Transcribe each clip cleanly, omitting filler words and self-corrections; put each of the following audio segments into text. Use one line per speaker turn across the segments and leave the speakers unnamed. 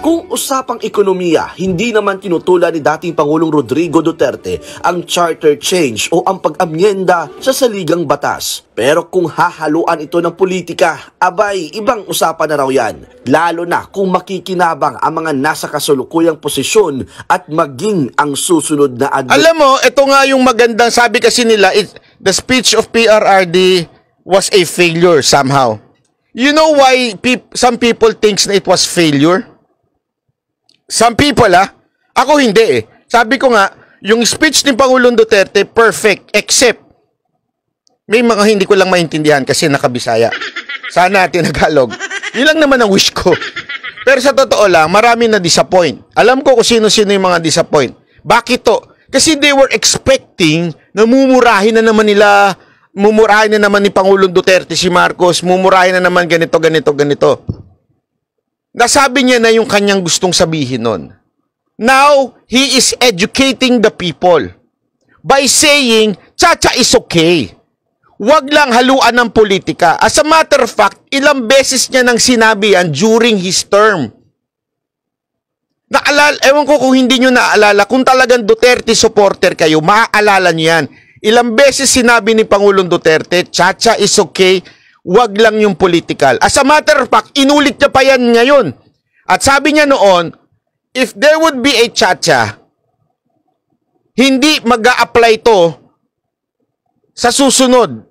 Kung usapang ekonomiya, hindi naman tinutulan ni dating Pangulong Rodrigo Duterte ang charter change o ang pag-amyenda sa saligang batas. Pero kung hahaluan ito ng politika, abay, ibang usapan na raw yan. Lalo na kung makikinabang ang mga nasa kasalukuyang posisyon at maging ang susunod na
Alam mo, ito nga yung magandang sabi kasi nila, the speech of PRRD was a failure somehow. You know why some people thinks na it was failure? Some people ako hindi Sabi ko nga, yung speech ni Pangulong Duterte, perfect, except may mga hindi ko lang maintindihan kasi nakabisaya. Sana tinagalog. Yun lang naman ang wish ko. Pero sa totoo lang, marami na disappoint. Alam ko kung sino-sino yung mga disappoint. Bakit to? Kasi they were expecting na mumurahin na naman ni Pangulong Duterte si Marcos, mumurahin na naman ganito. Nasabi niya na yung kanyang gustong sabihin nun. Now, he is educating the people by saying, Chacha is okay. Huwag lang haluan ng politika. As a matter of fact, ilang beses niya nang sinabi yan during his term. Ewan ko kung hindi nyo naaalala, kung talagang Duterte supporter kayo, maaalala nyo yan. Ilang beses sinabi ni Pangulong Duterte, Chacha is okay, wag lang yung political. As a matter of fact, inulit niya pa yan ngayon. At sabi niya noon, if there would be a Chacha, hindi mag-a-apply to sa susunod.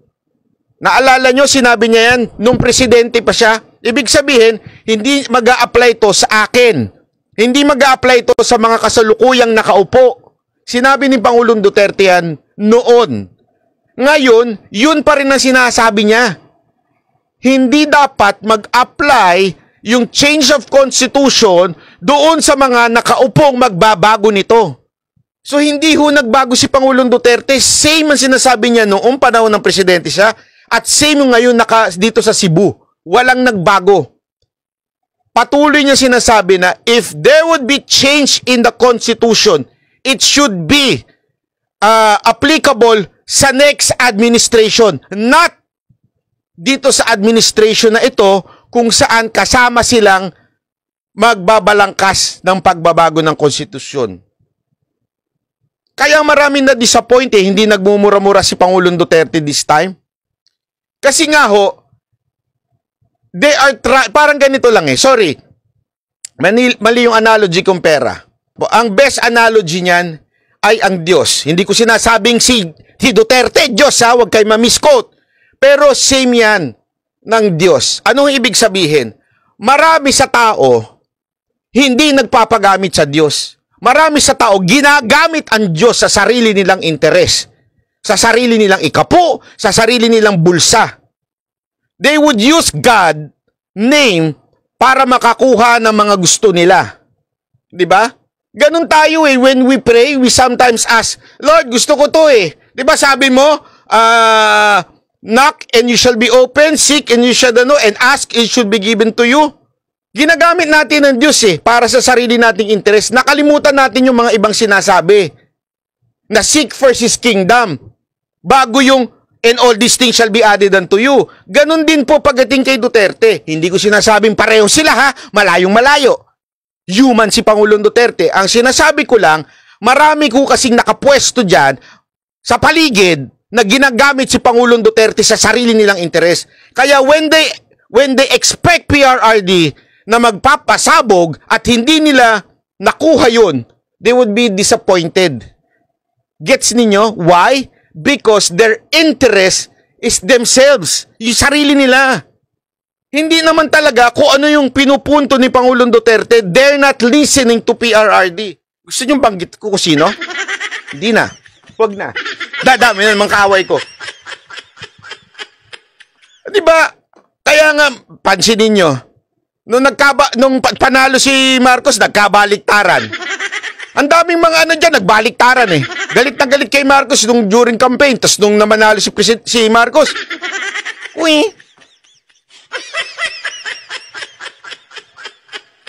Naalala nyo, sinabi niya yan, nung presidente pa siya. Ibig sabihin, hindi mag-a-apply to sa akin. Hindi mag-a-apply to sa mga kasalukuyang nakaupo. Sinabi ni Pangulong Duterte yan noon. Ngayon, yun pa rin ang sinasabi niya. Hindi dapat mag-apply yung change of constitution doon sa mga nakaupong magbabago nito. So hindi ho nagbago si Pangulong Duterte. Same ang sinasabi niya noong panahon ng presidente siya at same yung ngayon dito sa Cebu. Walang nagbago. Patuloy niya sinasabi na if there would be change in the constitution, it should be applicable sa next administration, not dito sa administration na ito kung saan kasama silang magbabalangkas ng pagbabago ng konstitusyon. Kaya maraming na-disappoint hindi nagmumura-mura si Pangulong Duterte this time. Kasi nga ho, they are parang ganito lang sorry. Mali yung analogy kong pera. Ang best analogy niyan ay ang Diyos. Hindi ko sinasabing si Duterte, Diyos huwag kayo ma-misquote. Pero same yan ng Diyos. Anong ibig sabihin? Marami sa tao hindi nagpapagamit sa Diyos. Marami sa tao ginagamit ang Diyos sa sarili nilang interes. Sa sarili nilang ikapo, sa sarili nilang bulsa. They would use God name para makakuha ng mga gusto nila. 'Di ba? Ganun tayo when we pray, we sometimes ask, Lord, gusto ko to 'Di ba sabi mo, knock and you shall be open, seek and you shall and ask and it should be given to you. Ginagamit natin ng Diyos para sa sarili nating interes. Nakalimutan natin yung mga ibang sinasabi. Na seek first His kingdom. Bago yung and all these things shall be added unto you. Ganon din po pagdating kay Duterte. Hindi ko sinasabing pareho sila malayong malayo. Human si Pangulong Duterte. Ang sinasabi ko lang, marami ko kasing nakapwesto dyan sa paligid na ginagamit si Pangulong Duterte sa sarili nilang interes. Kaya when they expect PRRD na magpapasabog at hindi nila nakuha yun, they would be disappointed. Gets ninyo? Why? Because their interest is themselves. Yung sarili nila. Hindi naman talaga kung ano yung pinupunto ni Pangulong Duterte. They're not listening to PRRD. Gusto nyo banggit ko kung sino? Hindi na. Huwag na. Dadami na naman kaaway ko. Diba? Kaya nga, pansinin nyo, nung panalo si Marcos, nagkabaliktaran. Ang daming mga dyan, nagbaliktaran Galit na galit kay Marcos during campaign, tas nung namanalo si Marcos,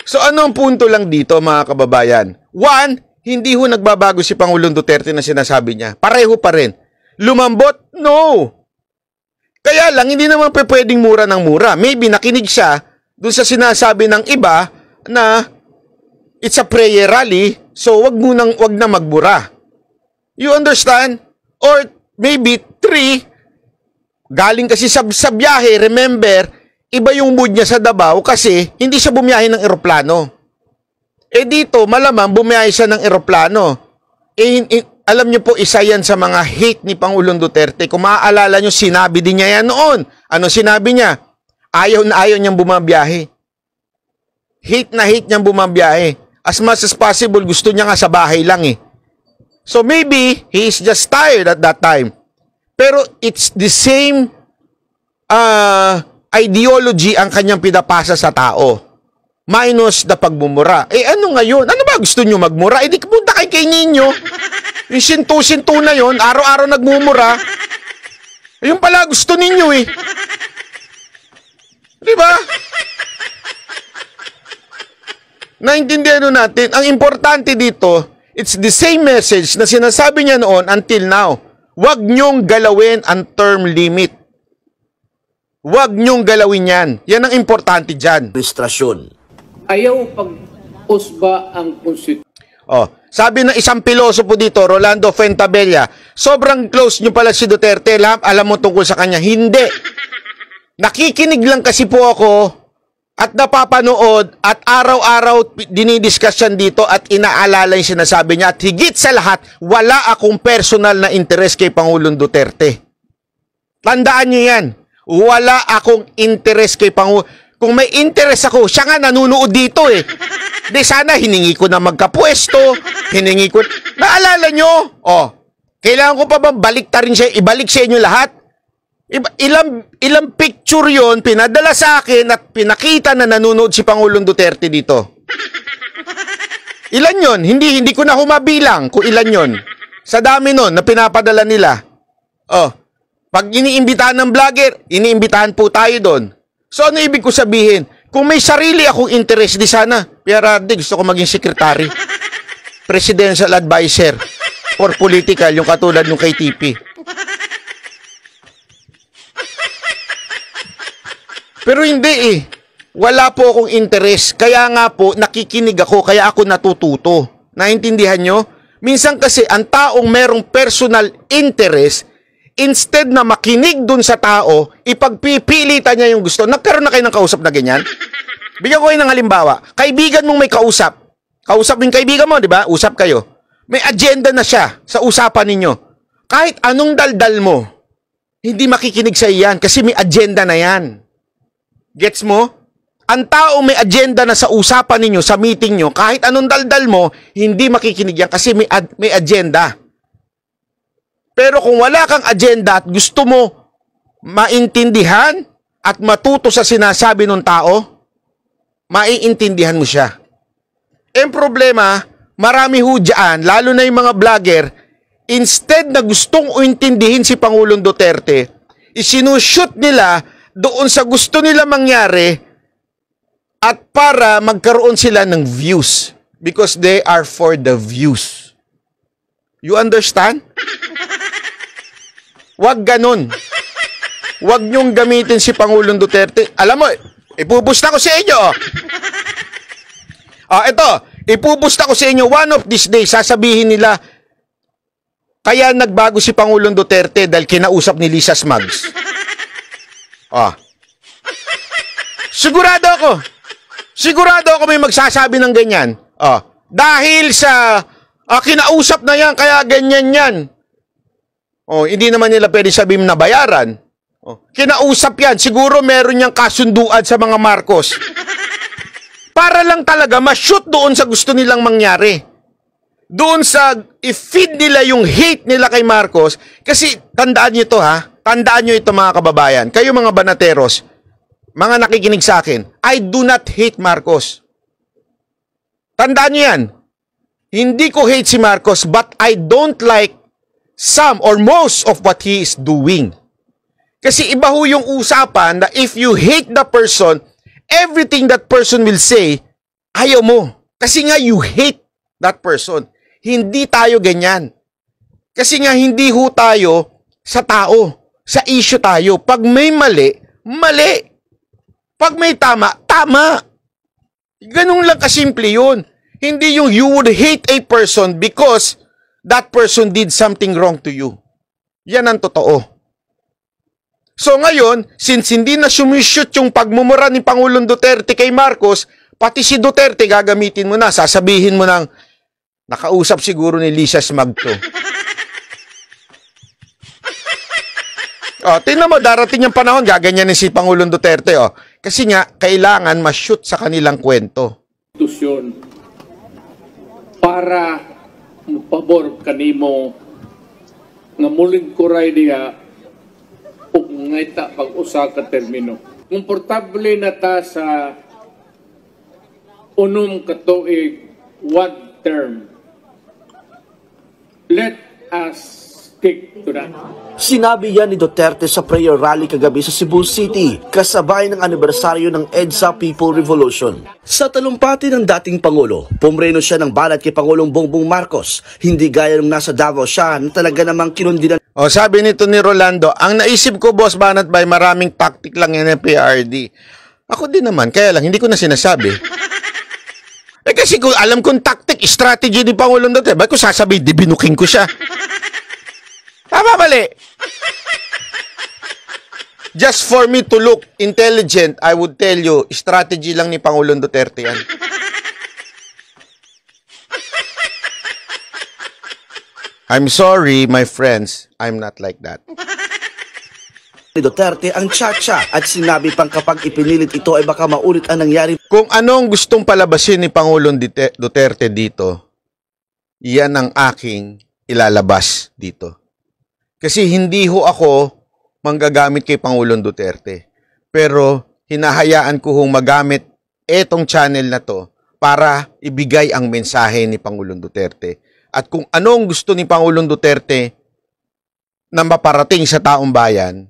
So ano ang punto lang dito mga kababayan? One, hindi ho nagbabago si Pangulong Duterte na sinasabi niya. Pareho pa rin. Lumambot? No. Kaya lang, hindi naman pwedeng mura ng mura. Maybe nakinig siya dun sa sinasabi ng iba na it's a prayer rally, so wag na magbura. You understand? Or maybe 3, galing kasi sa biyahe, remember, iba yung mood niya sa Davao kasi hindi siya bumiyahe ng eroplano. Dito, malamang bumiyahe siya ng eroplano. Alam niyo po, isa yan sa mga hate ni Pangulong Duterte. Kung maaalala niyo, sinabi din niya yan noon. Ano sinabi niya? Ayaw na ayaw niyang bumabiyahe. Hate na hate niyang bumabiyahe. As much as possible, gusto niya nga sa bahay lang eh. So maybe, he is just tired at that time. Pero it's the same ideology ang kanyang pinapasa sa tao. Minus the pagmumura. Ano ngayon? Ano ba gusto niyo magmura? Di punta kay Nino. Yung sintu-sintu na yon, araw-araw nagmumura. Yung pala gusto ninyo eh. Di ba? Naintindihan natin, ang importante dito, it's the same message na sinasabi niya noon until now. Huwag niyong galawin ang term limit. Huwag niyong galawin yan. Yan ang importante dyan.
Administrasyon.
Ayaw pag-usba ang konstitusyon.
Sabi ng isang pilosopo dito, Rolando Fuentabella, sobrang close niyo pala si Duterte, alam mo tungkol sa kanya. Hindi. Nakikinig lang kasi po ako at napapanood at araw-araw dinidiscuss yan dito at inaalala yung sinasabi niya. At higit sa lahat, wala akong personal na interes kay Pangulong Duterte. Tandaan niyo yan. Wala akong interes kay Pangulong. Kung may interest ako, siya nga nanunood dito eh. Di sana hiningi ko na magkapwesto, hiningi ko. Naalala nyo? Kailangan ko pa bang baliktarin siya, ibalik sa inyo lahat? Ilang picture yon pinadala sa akin at pinakita na nanunood si Pangulong Duterte dito. Ilan yon? Hindi ko na humabilang kung ilan yon. Sa dami nun na pinapadala nila. Pag iniimbitahan ng vlogger, iniimbitahan po tayo doon. So ano ibig ko sabihin? Kung may sarili akong interest, di sana, PRRD, gusto ko maging secretary. Presidential advisor for political, yung katulad nung kay TP. Pero hindi eh. Wala po akong interest. Kaya nga po, nakikinig ako, kaya ako natututo. Naintindihan nyo? Minsan kasi, ang taong merong personal interest, instead na makinig dun sa tao, ipagpipilitan niya yung gusto. Nagkaroon na kayo ng kausap na ganyan? Bigyan ko kayo ng halimbawa. Kaibigan mong may kausap. Kausap yung kaibigan mo, di ba? Usap kayo. May agenda na siya sa usapan ninyo. Kahit anong daldal mo, hindi makikinig sa iyan kasi may agenda na yan. Gets mo? Ang tao may agenda na sa usapan ninyo, sa meeting nyo, kahit anong daldal mo, hindi makikinig yan kasi may agenda. Pero kung wala kang agenda at gusto mo maintindihan at matuto sa sinasabi ng tao, maiintindihan mo siya. Ang problema, marami ho dyan, lalo na yung mga vlogger, instead na gustong intindihin si Pangulong Duterte, isinushoot nila doon sa gusto nila mangyari at para magkaroon sila ng views. Because they are for the views. You understand? Wag ganun. Wag niyong gamitin si Pangulong Duterte. Alam mo, ipupusta ko sa inyo. Ito, ipupusta ko sa inyo. One of these days, sasabihin nila, kaya nagbago si Pangulong Duterte dahil kinausap ni Lisa Smugs. Sigurado ako may magsasabi ng ganyan. Dahil sa kinausap na yan, kaya ganyan yan. Hindi naman nila pwede sabihin na bayaran. Kinausap yan. Siguro meron niyang kasunduan sa mga Marcos. Para lang talaga ma-shoot doon sa gusto nilang mangyari. Doon sa i-feed nila yung hate nila kay Marcos. Kasi tandaan niyo ito ha. Tandaan niyo ito mga kababayan. Kayo mga banateros, mga nakikinig sa akin, I do not hate Marcos. Tandaan niyo yan. Hindi ko hate si Marcos but I don't like some or most of what he is doing. Kasi iba ho yung usapan na if you hate the person, everything that person will say, ayaw mo. Kasi nga you hate that person. Hindi tayo ganyan. Kasi nga hindi ho tayo sa tao. Sa issue tayo. Pag may mali, mali. Pag may tama, tama. Ganun lang kasimple yun. Hindi yung you would hate a person because that person did something wrong to you. Yan ang totoo. So ngayon, since hindi na sumishoot yung pagmumura ni Pangulong Duterte kay Marcos, pati si Duterte gagamitin mo na, sasabihin mo ng nakausap siguro ni Lisa Smagto. Tingnan mo, darating yung panahon, gaganyan si Pangulong Duterte. Kasi nga, kailangan ma-shoot sa kanilang kwento.
Para pabor kanimo nga muling kuray diha ug ngayta pag-usa ka termino. Komportable na ta sa unom ka tuig one term. Let us stick to that.
Sinabi yan ni Duterte sa prayer rally kagabi sa Cebu City, kasabay ng anibersaryo ng EDSA People Revolution. Sa talumpati ng dating Pangulo, pumreno siya ng banat kay Pangulong Bongbong Marcos, hindi gaya nung nasa Davao siya na talaga namang kinundinan.
Sabi nito ni Rolando, ang naisip ko, Boss Banat Bay, maraming tactic lang yan ng PRD. Ako din naman, kaya lang hindi ko na sinasabi. Kasi kung alam kong tactic, strategy ni Pangulong Duterte, ba't ko sasabihin, di binuking ko siya? Tama, mali. Just for me to look intelligent, I would tell you, strategy lang ni Pangulong Duterte yan. I'm sorry, my friends, I'm not like that.
Ni Duterte ang tsa-tsa at sinabi pang kapag ipinilit ito ay baka maulit ang nangyari.
Kung anong gustong palabasin ni Pangulong Duterte dito, yan ang aking ilalabas dito. Kasi hindi ho ako manggagamit kay Pangulong Duterte. Pero hinahayaan ko hong magamit etong channel na to para ibigay ang mensahe ni Pangulong Duterte. At kung anong gusto ni Pangulong Duterte na maparating sa taong bayan,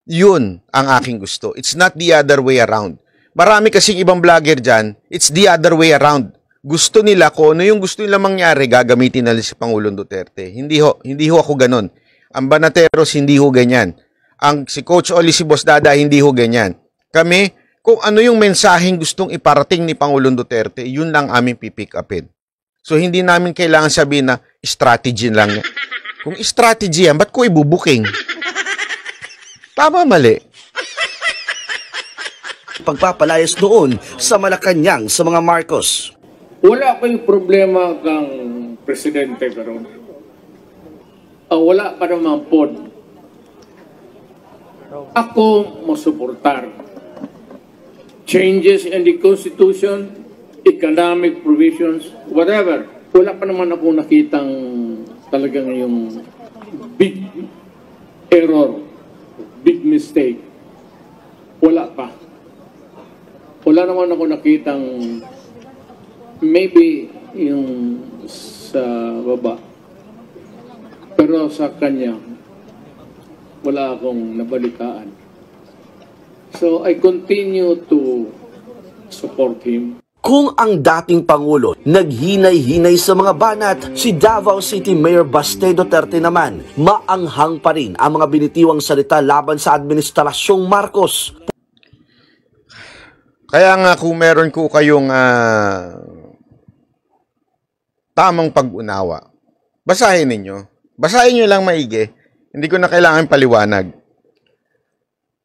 yun ang aking gusto. It's not the other way around. Marami kasing ibang vlogger dyan, it's the other way around. Gusto nila, kung ano yung gusto nila mangyari, gagamitin nila si Pangulong Duterte. Hindi ho ako ganon. Ang Banateros, hindi ho ganyan. Si Coach Oli, si Boss Dada, hindi ho ganyan. Kami, kung ano yung mensaheng gustong iparating ni Pangulong Duterte, yun lang aming pipick upin. So, hindi namin kailangan sabihin na strategy lang. Kung strategy yan, ba't ko ibubuking? Tama, mali.
Pagpapalayas noon sa Malacanang sa mga Marcos.
Wala akong problema kang presidente karon. Wala pa naman po. Ako masuportar. Changes in the Constitution, economic provisions, whatever. Wala pa naman ako nakitang talagang yung big error, big mistake. Wala pa. Wala naman ako nakitang maybe yung sa baba. Pero sa kanya, wala akong nabalitaan. So I continue to support him.
Kung ang dating Pangulo naghinay-hinay sa mga banat, si Davao City Mayor Baste Duterte naman, maanghang pa rin ang mga binitiwang salita laban sa Administrasyong Marcos.
Kaya nga kung meron ko kayong tamang pag-unawa, basahin ninyo. Basahin nyo lang maigi. Hindi ko na kailangan paliwanag.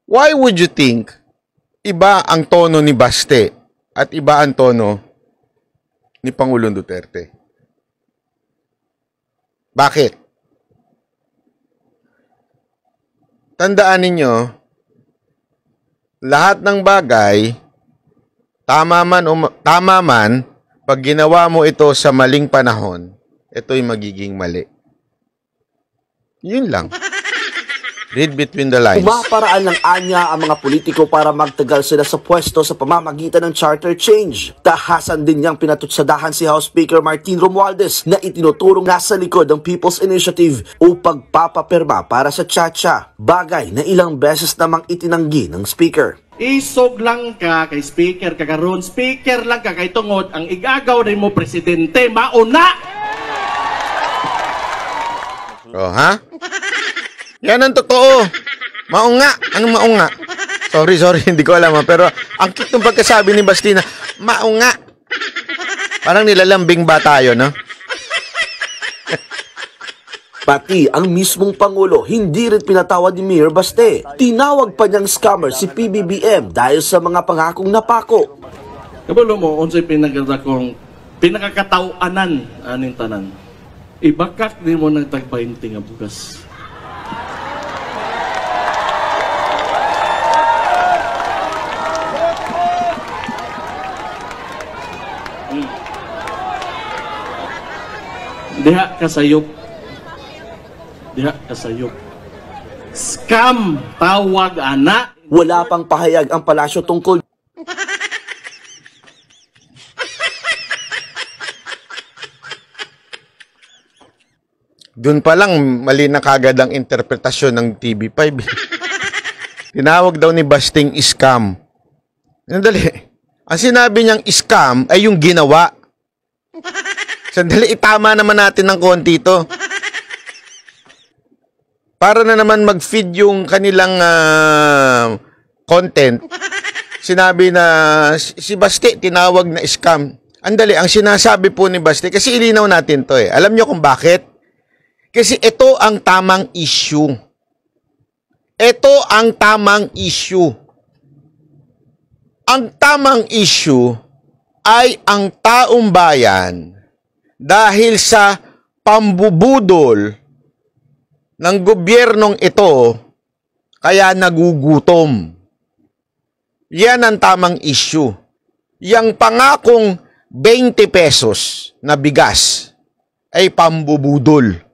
Why would you think iba ang tono ni Baste at iba ang tono ni Pangulong Duterte? Bakit? Tandaan ninyo, lahat ng bagay, tama man, pag ginawa mo ito sa maling panahon, ito'y magiging mali. Yun lang. Read between the lines.
Umaparaan ng anya ang mga politiko para magtagal sila sa pwesto sa pamamagitan ng charter change. Tahasan din niyang pinatutsadahan si House Speaker Martin Romualdez na itinuturong nasa likod ng People's Initiative o pagpapapirma para sa tsa-tsa. Bagay na ilang beses namang itinanggi ng Speaker.
Isog lang ka kay Speaker kagaron. Speaker lang ka kay tungod ang igagaw rin mo Presidente. Mauna!
Ha? Yan ang totoo. Maunga. Anong maunga? Sorry, hindi ko alam. Pero ang cute ng pagkasabi ni Bastina, maunga. Parang nilalambing ba tayo, no?
Pati ang mismong Pangulo hindi rin pinatawad ni Mayor Baste. Tinawag pa niyang scammer si PBBM dahil sa mga pangakong napako.
Kabalo mo, unsay pinakakatauanan aning tanan. Ibakak di mo ng tag-20 nga bugas. Diha kasayop. Diha kasayop. Scam tawag ana.
Wala pang pahayag ang palasyo tungkol
Doon pa lang, mali na kagad ang interpretasyon ng TV5. Tinawag daw ni Basting scam. Sandali. Ang sinabi niyang scam ay yung ginawa. Sandali, itama naman natin ng konti ito. Para na naman mag-feed yung kanilang content. Sinabi na si Basti tinawag na scam. Andali, ang sinasabi po ni Basti, kasi ilinaw natin to eh. Alam niyo kung bakit? Kasi ito ang tamang issue. Ito ang tamang issue. Ang tamang issue ay ang taong bayan dahil sa pambubudol ng gobyernong ito kaya nagugutom. Yan ang tamang issue. Yang pangakong 20 pesos na bigas ay pambubudol.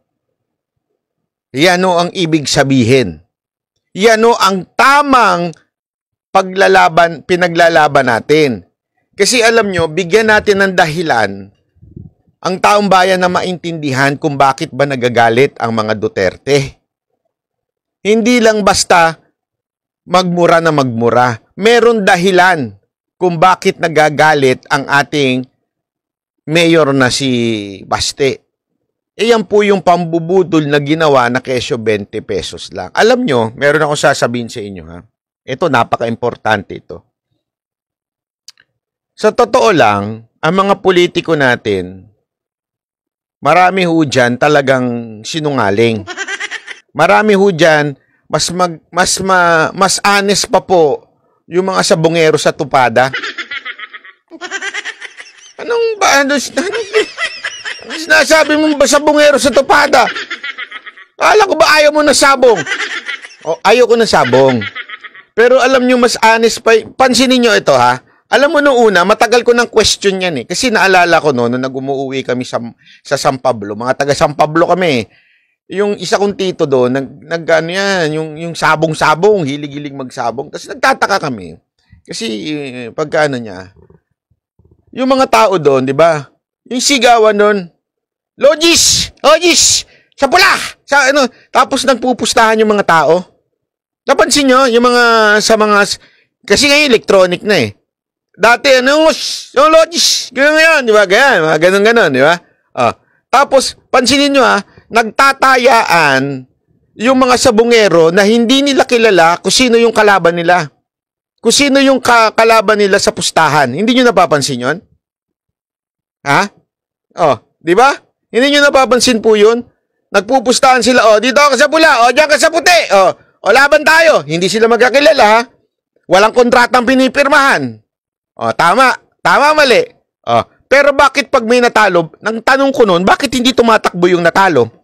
Yan o ang ibig sabihin. Yan o ang tamang pinaglalaban natin. Kasi alam nyo, bigyan natin ng dahilan ang taong bayan na maintindihan kung bakit ba nagagalit ang mga Duterte. Hindi lang basta magmura na magmura. Meron dahilan kung bakit nagagalit ang ating mayor na si Baste. Yan po yung pambubudol na ginawa na kesyo 20 pesos lang. Alam nyo, meron ako sasabihin sa inyo ha. Ito, napaka-importante ito. Sa totoo lang, ang mga politiko natin, marami ho dyan talagang sinungaling. Marami ho dyan, mas honest pa po yung mga sabongero sa tupada. Anong ba? Sinasabi mo ba sabongero sa tupada? Kala ko ba ayaw mo na sabong? O, ayaw ko na sabong. Pero alam nyo, mas honest pa. Pansinin nyo ito ha. Alam mo noong una, matagal ko ng question yan eh. Kasi naalala ko noon, nung nag-umuwi kami sa San Pablo. Mga taga San Pablo kami. Yung isa kong tito doon, nag-ano yan, yung sabong-sabong, hilig-hilig magsabong. Tapos nagtataka kami. Kasi pagkaano niya, yung mga tao doon, di ba? Yung sigawan doon, Logis! Logis! Sa pula! Sa ano, tapos nagpupustahan yung mga tao. Napansin nyo, yung mga, kasi ngayon electronic na eh. Dati, yung Logis! Ganyan ngayon, di ba? Ganyan, mga ganun-ganun, di ba? Tapos, pansinin nyo nagtatayaan yung mga sabungero na hindi nila kilala kung sino yung kalaban nila. Kung sino yung kalaban nila sa pustahan. Hindi nyo napapansin yun? Ha? Di ba? Hindi nyo napapansin po yun? Nagpupustahan sila, dito ka sa pula, diyan ka sa puti, laban tayo. Hindi sila magkakilala, ha? Walang kontratang pinipirmahan. Tama. Tama, mali. Pero bakit pag may natalo, nang tanong ko noon, bakit hindi tumatakbo yung natalo?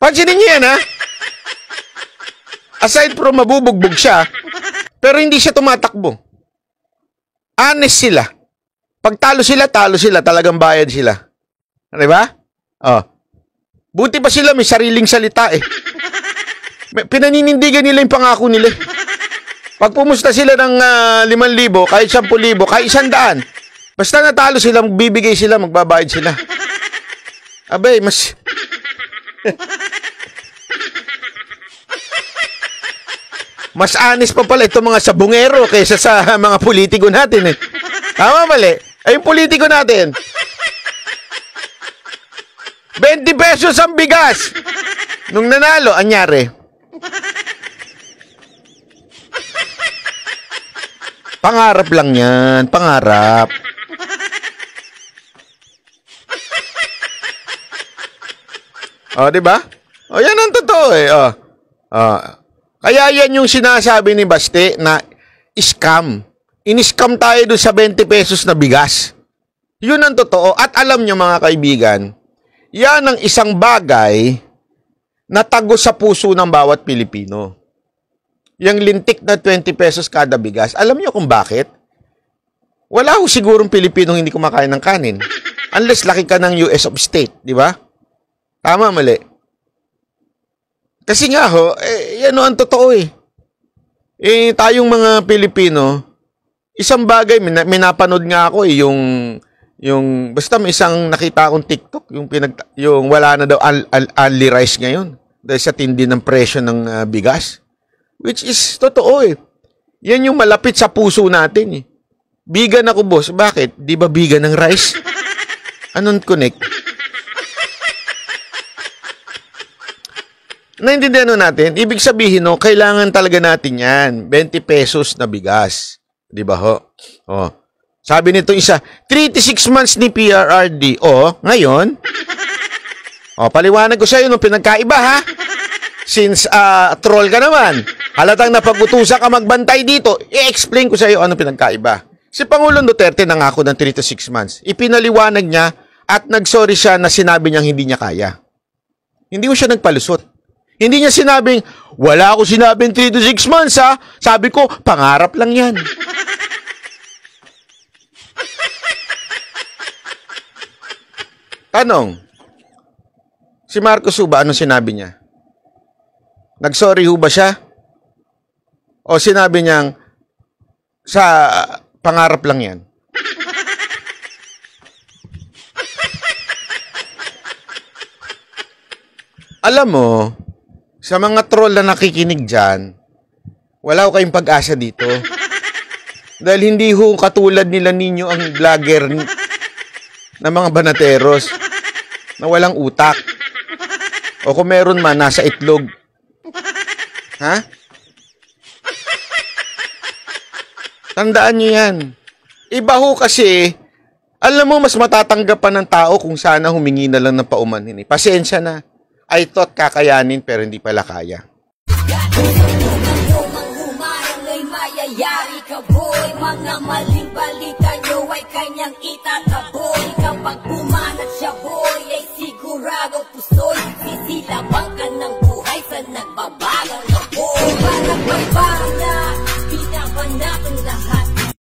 Pansinin nyo yan, ha? Aside from mabubugbog siya, pero hindi siya tumatakbo. Honest sila. Pag talo sila, talagang bayad sila. Di ba? Buti pa sila, may sariling salita eh. Pinaninindigan nila yung pangako nila. Pag pumusta sila ng 5,000, kahit 10,000, kahit 100, basta natalo sila, magbibigay sila, magbabayad sila. Abay, mas... mas honest pa pala itong mga sabungero kaysa sa mga politiko natin eh. Tama, mali? Ay, yung politiko natin. 20 pesos ang bigas. Nung nanalo, anyari? Pangarap lang yan. Pangarap. O, di ba? O, yan ang totoo eh. O. Kaya yan yung sinasabi ni Baste na scam. In-scam tayo doon sa 20 pesos na bigas. Yun ang totoo. At alam nyo mga kaibigan, yan ang isang bagay na tago sa puso ng bawat Pilipino. Yung lintik na 20 pesos kada bigas. Alam nyo kung bakit? Wala ho sigurong Pilipinong hindi kumakain ng kanin. Unless laki ka ng US of state, di ba? Tama, mali. Kasi nga ho, yan ang totoo eh. Tayong mga Pilipino, isang bagay, may napanood nga ako eh, yung basta may isang nakita akong TikTok, yung wala na daw only rice ngayon dahil sa tindi ng presyo ng bigas. Which is totoo eh. Yan yung malapit sa puso natin eh. Bigan ako, boss. Bakit? Di ba bigan ng rice? Anong connect? Naintindihan natin? Ibig sabihin, no, kailangan talaga natin yan. 20 pesos na bigas. Di ba ho? Oh. Sabi nito isa, 3 to 6 months ni PRRD. O, ngayon, paliwanag ko sa iyo nung pinagkaiba ha. Since troll ka naman, halatang napag-utusan ka magbantay dito, i-explain ko sa iyo ano pinagkaiba. Si Pangulong Duterte nangako ng 3 to 6 months. Ipinaliwanag niya at nagsorry siya na sinabi niyang hindi niya kaya. Hindi ko siya nagpalusot. Hindi niya sinabing, wala ako sinabing 3 to 6 months ha. Sabi ko, pangarap lang yan. Tanong, si Marcos ba, anong sinabi niya? Nagsorry ho ba siya? O sinabi niyang, sa pangarap lang yan? Alam mo, sa mga troll na nakikinig dyan, wala ko kayong pag-asa dito. Dahil hindi ho katulad nila ninyo ang vlogger na mga banateros na walang utak. O kung meron man, nasa itlog. Ha? Tandaan nyo yan. Iba ho kasi, alam mo, mas matatanggapan ng tao kung sana humingi na lang ng paumanhin. Pasensya na. I thought kakayanin pero hindi pala kaya.
Mga maling balita nyo ay kanyang itataboy. Kapag bumanat siya boy, ay sigurado pusoy. Sisilabang ka ng buhay sa nagbabagang apoy. Parang may